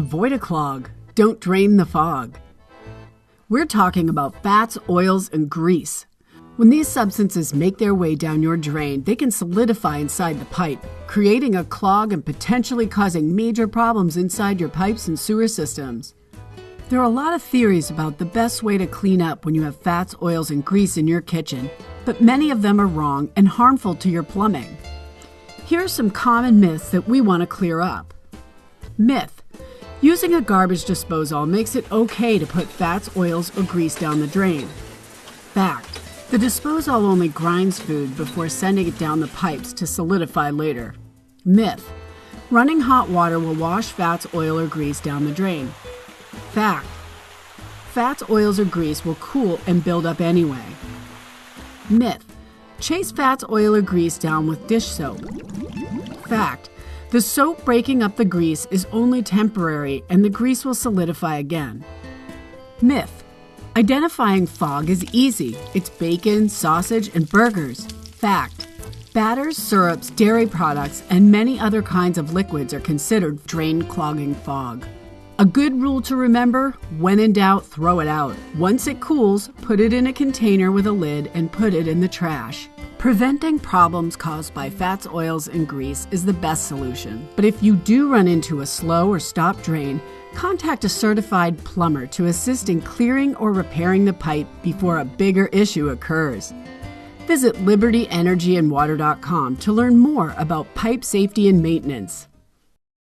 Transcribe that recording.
Avoid a clog. Don't drain the fog. We're talking about fats, oils, and grease. When these substances make their way down your drain, they can solidify inside the pipe, creating a clog and potentially causing major problems inside your pipes and sewer systems. There are a lot of theories about the best way to clean up when you have fats, oils, and grease in your kitchen, but many of them are wrong and harmful to your plumbing. Here are some common myths that we want to clear up. Myth: using a garbage disposal makes it okay to put fats, oils, or grease down the drain. Fact: the disposal only grinds food before sending it down the pipes to solidify later. Myth: running hot water will wash fats, oil, or grease down the drain. Fact: fats, oils, or grease will cool and build up anyway. Myth: chase fats, oil, or grease down with dish soap. Fact: the soap breaking up the grease is only temporary and the grease will solidify again. Myth: identifying fog is easy. It's bacon, sausage, and burgers. Fact: batters, syrups, dairy products, and many other kinds of liquids are considered drain-clogging fog. A good rule to remember: when in doubt, throw it out. Once it cools, put it in a container with a lid and put it in the trash. Preventing problems caused by fats, oils, and grease is the best solution. But if you do run into a slow or stopped drain, contact a certified plumber to assist in clearing or repairing the pipe before a bigger issue occurs. Visit libertyenergyandwater.com to learn more about pipe safety and maintenance.